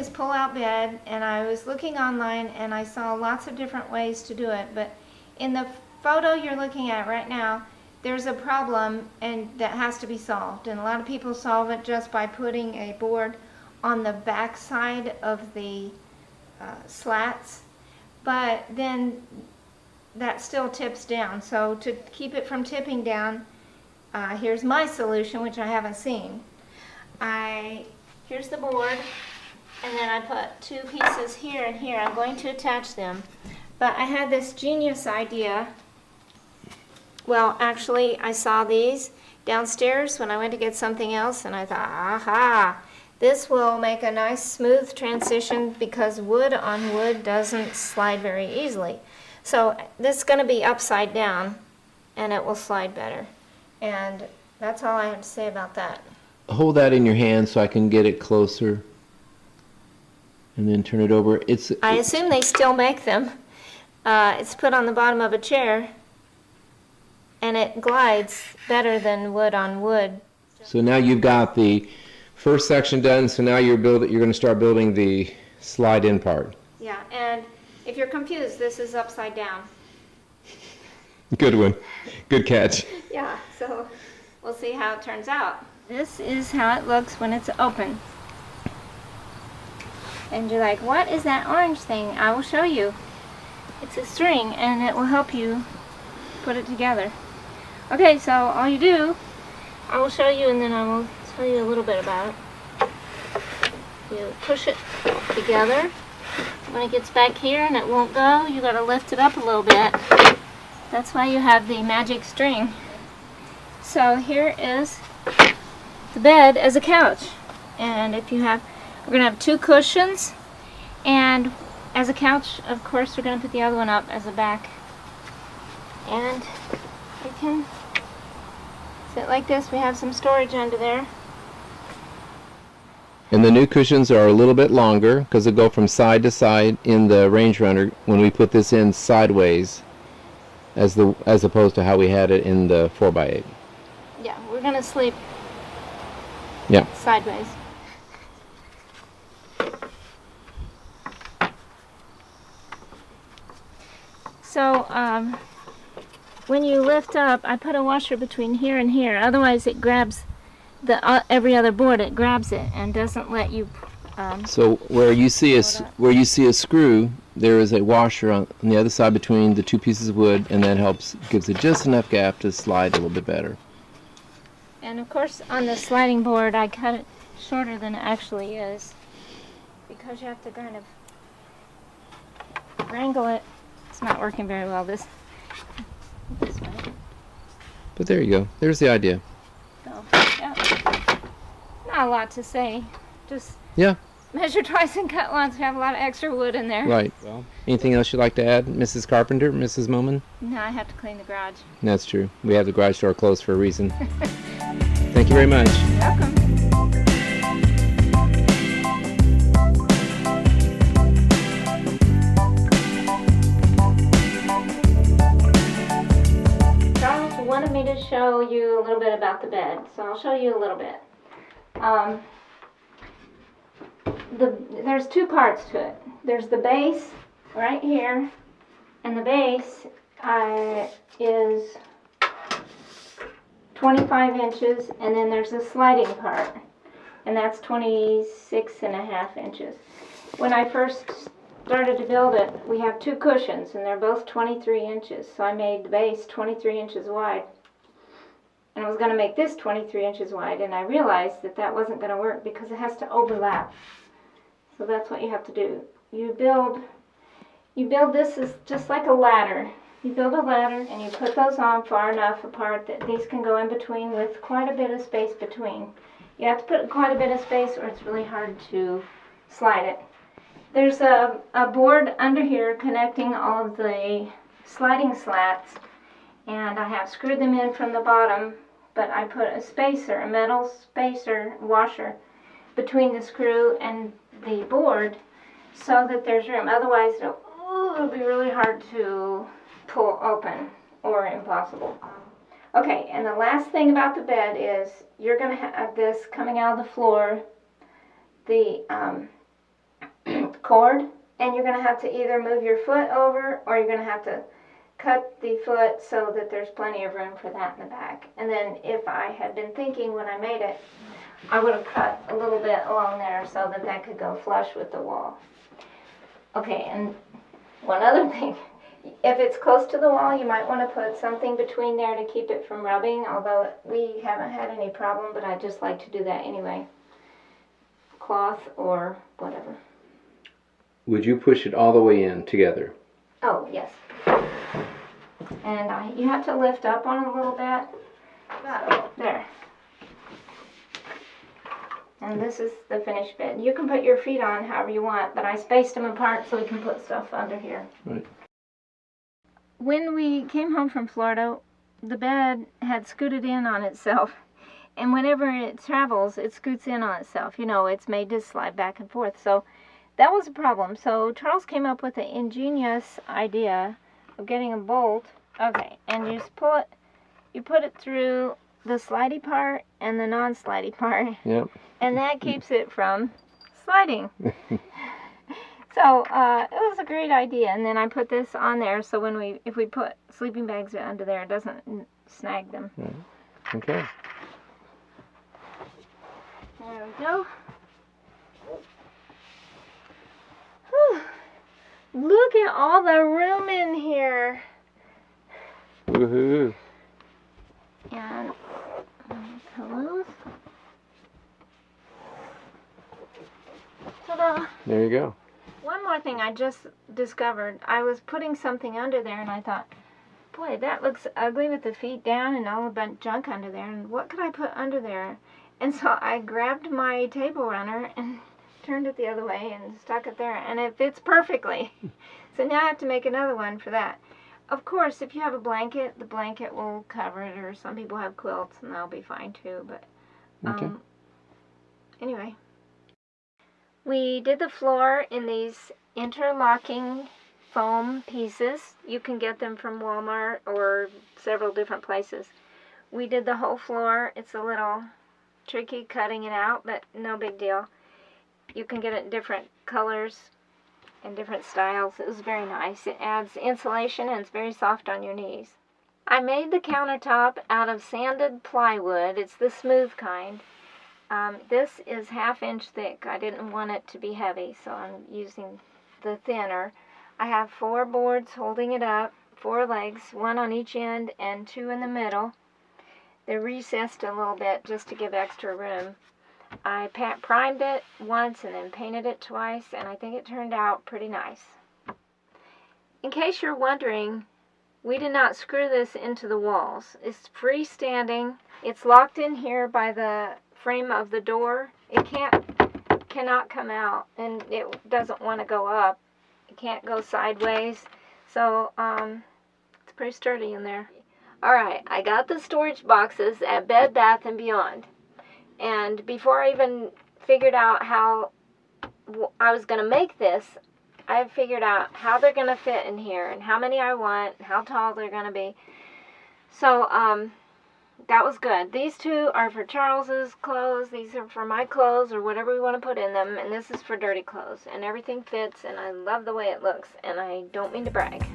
this pull-out bed, and I was looking online and I saw lots of different ways to do it, but in the photo you're looking at right now, there's a problem and that has to be solved, and a lot of people solve it just by putting a board on the back side of the slats, but then that still tips down. So to keep it from tipping down, here's my solution, which I haven't seen. Here's the board, and then I put two pieces here and here. I'm going to attach them, but I had this genius idea. Well, actually, I saw these downstairs when I went to get something else, and I thought, aha, this will make a nice smooth transition because wood on wood doesn't slide very easily. So this is going to be upside down, and it will slide better. And that's all I have to say about that. Hold that in your hand so I can get it closer, and then turn it over. I assume they still make them. It's put on the bottom of a chair, and it glides better than wood on wood. So now you've got the first section done, so now you're going to start building the slide-in part. Yeah, and if you're confused, this is upside down. Good one. Good catch. Yeah, so we'll see how it turns out. This is how it looks when it's open. And you're like, what is that orange thing? I will show you. It's a string, and it will help you put it together. Okay, so all you do, I will show you, and then I will tell you a little bit about it. You push it together. When it gets back here and it won't go, you got to lift it up a little bit. That's why you have the magic string. So here is the bed as a couch. And if you have, we're going to have two cushions, and as a couch, of course, we're going to put the other one up as a back. And we can sit like this. We have some storage under there. And the new cushions are a little bit longer because they go from side to side in the RangeRunner when we put this in sideways as opposed to how we had it in the 4x8. Yeah, we're going to sleep sideways. So when you lift up, I put a washer between here and here. Otherwise, it grabs every other board. It grabs it and doesn't let you. So where you see a screw, there is a washer on the other side between the two pieces of wood, and that gives it just enough gap to slide a little bit better. And of course, on the sliding board, I cut it shorter than it actually is because you have to kind of wrangle it. It's not working very well this way. But there you go. There's the idea. So, yeah. Not a lot to say. Just measure twice and cut once. We have a lot of extra wood in there. Right. Well, anything else you'd like to add, Mrs. Carpenter, Mrs. Moman? No, I have to clean the garage. That's true. We have the garage door closed for a reason. Thank you very much. You're welcome. Charles wanted me to show you a little bit about the bed, so I'll show you a little bit. There's two parts to it. There's the base right here, and the base is 25 inches, and then there's a sliding part, and that's 26.5 inches. When I first started to build it, we have two cushions, and they're both 23 inches, so I made the base 23 inches wide. And I was going to make this 23 inches wide, and I realized that that wasn't going to work because it has to overlap. So that's what you have to do. You build this is just like a ladder. You build a ladder and you put those on far enough apart that these can go in between with quite a bit of space between. You have to put quite a bit of space or it's really hard to slide it. There's a board under here connecting all of the sliding slats, and I have screwed them in from the bottom, but I put a spacer, a metal spacer washer between the screw and the board so that there's room. Otherwise it'll be really hard to pull open or impossible. Okay, and the last thing about the bed is you're going to have this coming out of the floor. The cord, and you're going to have to either move your foot over, or you're going to have to cut the foot so that there's plenty of room for that in the back. And then if I had been thinking when I made it, I would have cut a little bit along there so that that could go flush with the wall. Okay, and one other thing, if it's close to the wall, you might want to put something between there to keep it from rubbing, although we haven't had any problem, but I just like to do that anyway. Cloth or whatever. Would you push it all the way in together? Oh, yes. And you have to lift up on it a little bit. So, there. And this is the finished bed. You can put your feet on however you want, but I spaced them apart so we can put stuff under here. Right. When we came home from Florida, the bed had scooted in on itself. And whenever it travels, it scoots in on itself. You know, it's made to slide back and forth. So that was a problem. So Charles came up with the ingenious idea of getting a bolt. Okay, and you just pull it, you put it through the slidey part and the non-slidey part. Yep. And that keeps it from sliding. So it was a great idea. And then I put this on there so when if we put sleeping bags under there, it doesn't snag them. Right. Okay. There we go. Whew. Look at all the room in here. Woohoo. And pillows. Ta-da. There you go. One more thing I just discovered. I was putting something under there and I thought, boy, that looks ugly with the feet down and all the junk under there. And what could I put under there? And so I grabbed my table runner and turned it the other way and stuck it there. And it fits perfectly. So now I have to make another one for that. Of course, if you have a blanket, the blanket will cover it. Or some people have quilts and that'll be fine too. But Okay. Anyway. We did the floor in these interlocking foam pieces. You can get them from Walmart or several different places. We did the whole floor. It's a little tricky cutting it out, but no big deal. You can get it in different colors and different styles. It was very nice. It adds insulation and it's very soft on your knees. I made the countertop out of sanded plywood. It's the smooth kind. This is 1/2 inch thick. I didn't want it to be heavy, so I'm using the thinner. I have 4 boards holding it up, 4 legs, 1 on each end and 2 in the middle. They're recessed a little bit just to give extra room. I primed it once and then painted it twice, and I think it turned out pretty nice. In case you're wondering, we did not screw this into the walls. It's freestanding. It's locked in here by the frame of the door. It cannot come out, and it doesn't want to go up. It can't go sideways. So it's pretty sturdy in there. Alright, I got the storage boxes at Bed Bath & Beyond. And before I even figured out how I was going to make this, I figured out how they're going to fit in here and how many I want, how tall they're going to be. So that was good. These 2 are for Charles's clothes. These are for my clothes or whatever we want to put in them. And this is for dirty clothes. And everything fits, and I love the way it looks. And I don't mean to brag.